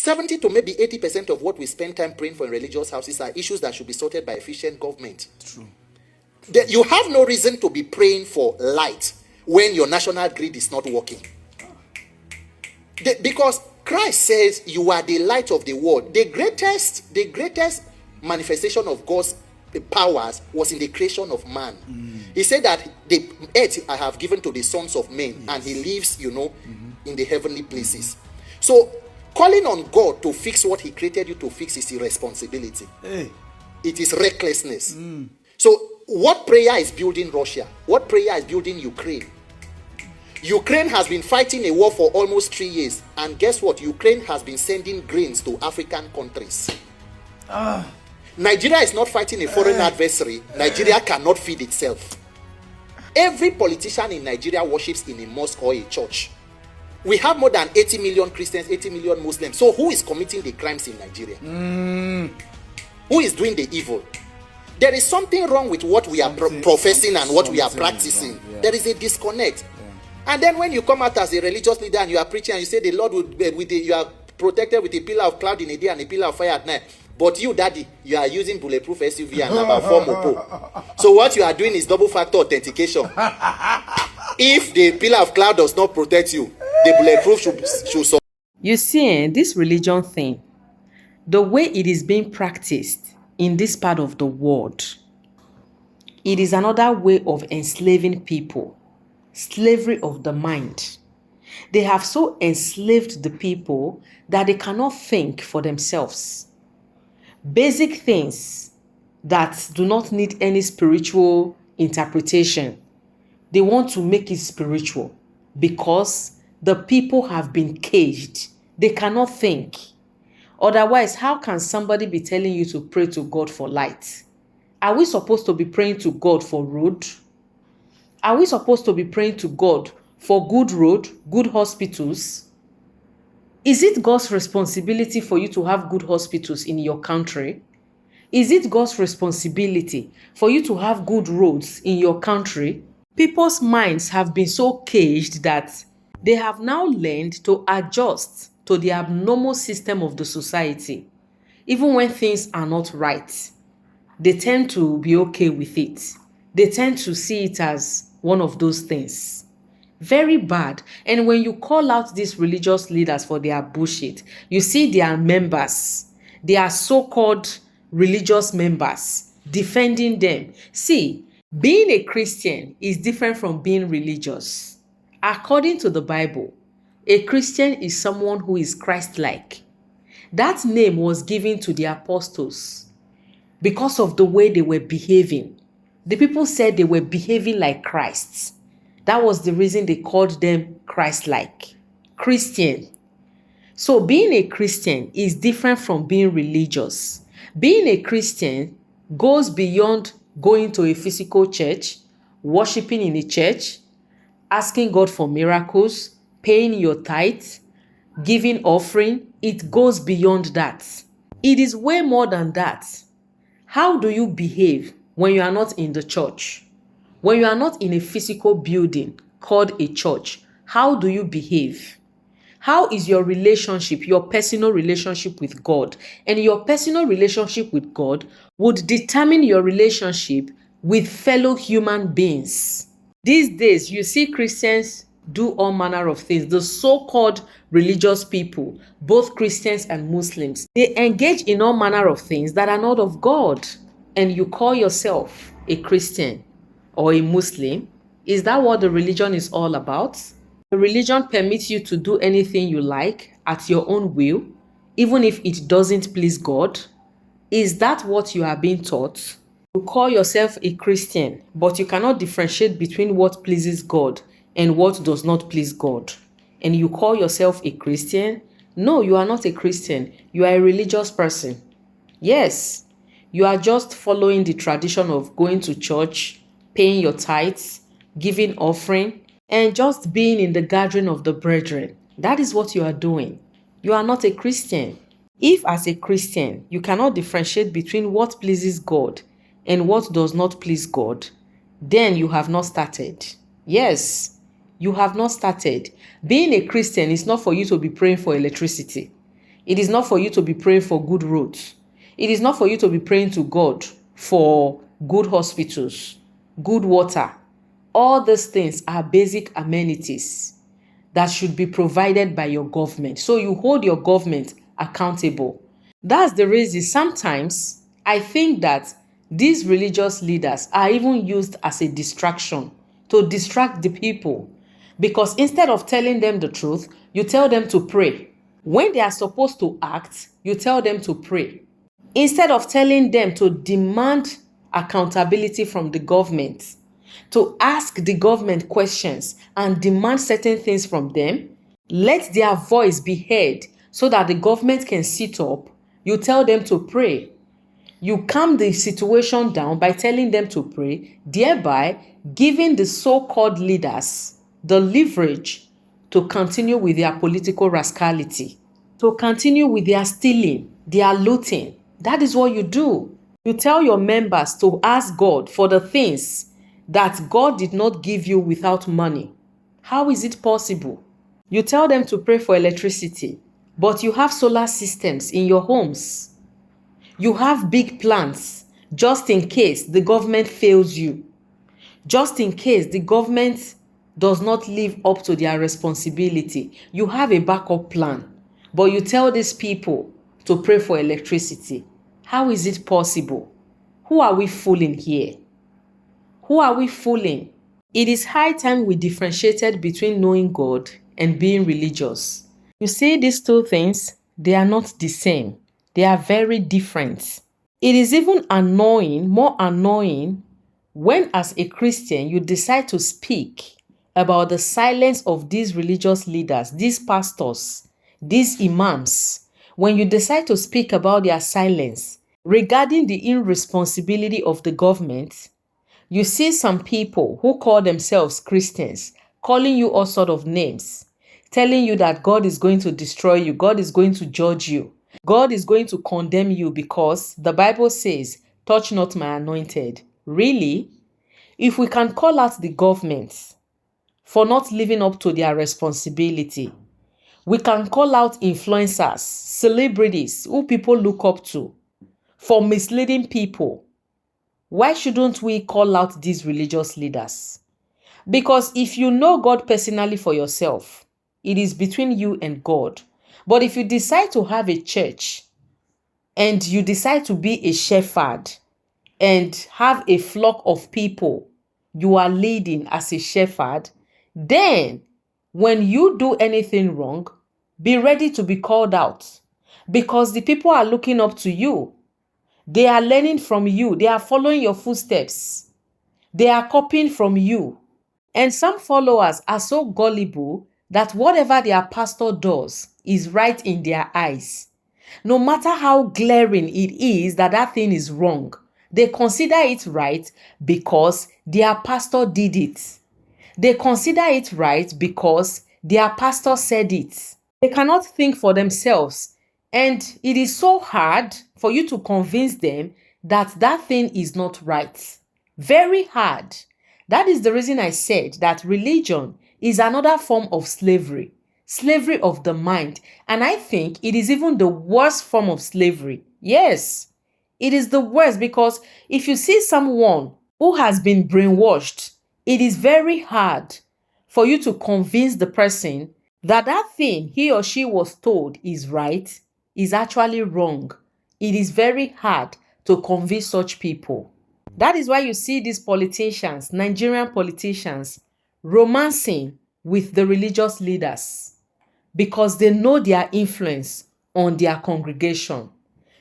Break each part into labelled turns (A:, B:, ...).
A: 70 to maybe 80% of what we spend time praying for in religious houses are issues that should be sorted by efficient government.
B: True.
A: You have no reason to be praying for light when your national grid is not working. Because Christ says you are the light of the world. The greatest manifestation of God's powers was in the creation of man. He said that the earth I have given to the sons of men, and he lives, in the heavenly places. So calling on God to fix what he created you to fix is irresponsibility.
B: Hey.
A: It is recklessness. So what prayer is building Russia? What prayer is building Ukraine? Ukraine has been fighting a war for almost 3 years, and guess what? Ukraine has been sending grains to African countries. Nigeria is not fighting a foreign adversary. Nigeria cannot feed itself. Every politician in Nigeria worships in a mosque or a church. We have more than 80 million Christians, 80 million Muslims. So who is committing the crimes in Nigeria? Who is doing the evil? There is something wrong with what we are professing and what we are practicing. There is a disconnect. And then when you come out as a religious leader and you are preaching and you say the Lord you are protected with a pillar of cloud in the day and a pillar of fire at night. But you, daddy, you are using bulletproof SUV and number 4 mopo. So what you are doing is double factor authentication. If the pillar of cloud does not protect you, the bulletproof should.
C: You see, this religion thing, the way it is being practiced in this part of the world, it is another way of enslaving people. Slavery of the mind. They have so enslaved the people that they cannot think for themselves. Basic things that do not need any spiritual interpretation, they want to make it spiritual because the people have been caged. They cannot think. Otherwise, how can somebody be telling you to pray to God for light? Are we supposed to be praying to God for road? Are we supposed to be praying to God for good road, good hospitals? Is it God's responsibility for you to have good hospitals in your country? Is it God's responsibility for you to have good roads in your country? People's minds have been so caged that they have now learned to adjust to the abnormal system of the society. Even when things are not right, they tend to be okay with it. They tend to see it as one of those things. Very bad. And when you call out these religious leaders for their bullshit, you see their members, their so-called religious members, defending them. See, being a Christian is different from being religious. According to the Bible, a Christian is someone who is Christ-like. That name was given to the apostles because of the way they were behaving. The people said they were behaving like Christ. That was the reason they called them Christ-like. Christian. So being a Christian is different from being religious. Being a Christian goes beyond going to a physical church, worshiping in a church, asking God for miracles, paying your tithes, giving offering. It goes beyond that. It is way more than that. How do you behave when you are not in the church? When you are not in a physical building called a church, how do you behave? How is your relationship, your personal relationship with God? And your personal relationship with God would determine your relationship with fellow human beings. These days, you see Christians do all manner of things. The so-called religious people, both Christians and Muslims, they engage in all manner of things that are not of God. And you call yourself a Christian or a Muslim. Is that what the religion is all about? The religion permits you to do anything you like at your own will, even if it doesn't please God. Is that what you are being taught? You call yourself a Christian, but you cannot differentiate between what pleases God and what does not please God. And you call yourself a Christian? No, you are not a Christian. You are a religious person. Yes, you are just following the tradition of going to church, paying your tithes, giving offering, and just being in the gathering of the brethren. That is what you are doing. You are not a Christian. If as a Christian, you cannot differentiate between what pleases God and what does not please God, then you have not started. Yes, you have not started. Being a Christian is not for you to be praying for electricity. It is not for you to be praying for good roads. It is not for you to be praying to God for good hospitals, good water. All these things are basic amenities that should be provided by your government. So you hold your government accountable. That's the reason sometimes I think that these religious leaders are even used as a distraction to distract the people. Because instead of telling them the truth, you tell them to pray. When they are supposed to act, you tell them to pray. Instead of telling them to demand accountability from the government, to ask the government questions and demand certain things from them, let their voice be heard so that the government can sit up, you tell them to pray. You calm the situation down by telling them to pray, thereby giving the so-called leaders the leverage to continue with their political rascality, to continue with their stealing, their looting. That is what you do. You tell your members to ask God for the things that God did not give you without money. How is it possible? You tell them to pray for electricity, but you have solar systems in your homes. You have big plans just in case the government fails you, just in case the government does not live up to their responsibility. You have a backup plan, but you tell these people to pray for electricity. How is it possible? Who are we fooling here? Who are we fooling? It is high time we differentiated between knowing God and being religious. You see, these two things, they are not the same. They are very different. It is even annoying, more annoying, when as a Christian you decide to speak about the silence of these religious leaders, these pastors, these imams. When you decide to speak about their silence regarding the irresponsibility of the government, you see some people who call themselves Christians calling you all sort of names, telling you that God is going to destroy you, God is going to judge you, God is going to condemn you because the Bible says, touch not my anointed. Really? If we can call out the government for not living up to their responsibility, we can call out influencers, celebrities who people look up to for misleading people. Why shouldn't we call out these religious leaders? Because if you know God personally for yourself, it is between you and God. But if you decide to have a church and you decide to be a shepherd and have a flock of people you are leading as a shepherd, then when you do anything wrong, be ready to be called out because the people are looking up to you. They are learning from you. They are following your footsteps. They are copying from you. And some followers are so gullible that whatever their pastor does is right in their eyes. No matter how glaring it is that that thing is wrong, they consider it right because their pastor did it. They consider it right because their pastor said it. They cannot think for themselves. And it is so hard for you to convince them that that thing is not right. Very hard. That is the reason I said that religion is another form of slavery, slavery of the mind. And I think it is even the worst form of slavery. Yes, it is the worst because if you see someone who has been brainwashed, it is very hard for you to convince the person that that thing he or she was told is right is actually wrong. It is very hard to convince such people. That is why you see these politicians, Nigerian politicians, romancing with the religious leaders because they know their influence on their congregation.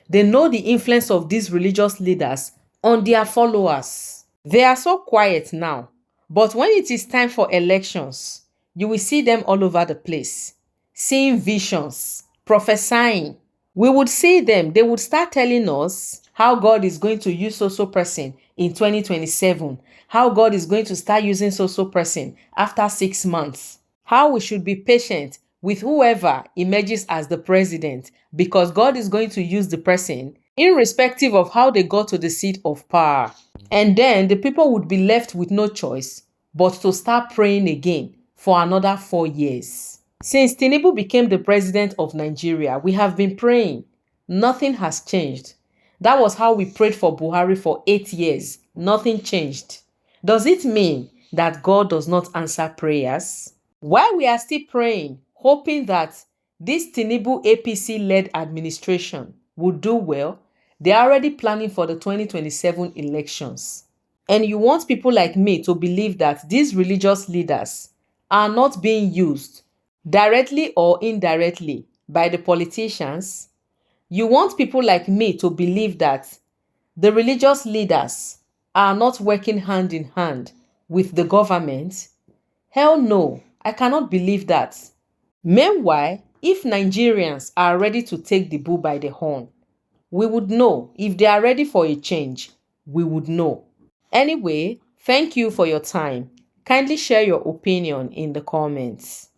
C: They know the influence of these religious leaders on their followers. They are so quiet now, but when it is time for elections, you will see them all over the place, seeing visions, prophesying. We would see them, they would start telling us how God is going to use so person in 2027, how God is going to start using so person after 6 months, how we should be patient with whoever emerges as the president because God is going to use the person irrespective of how they got to the seat of power. And then the people would be left with no choice but to start praying again for another 4 years. Since Tinubu became the president of Nigeria, we have been praying. Nothing has changed. That was how we prayed for Buhari for 8 years. Nothing changed. Does it mean that God does not answer prayers? While we are still praying, hoping that this Tinubu APC-led administration will do well, they are already planning for the 2027 elections. And you want people like me to believe that these religious leaders are not being used directly or indirectly by the politicians? You want people like me to believe that the religious leaders are not working hand in hand with the government? Hell no, I cannot believe that. Meanwhile, if Nigerians are ready to take the bull by the horn, we would know. If they are ready for a change, we would know. Anyway, thank you for your time. Kindly share your opinion in the comments.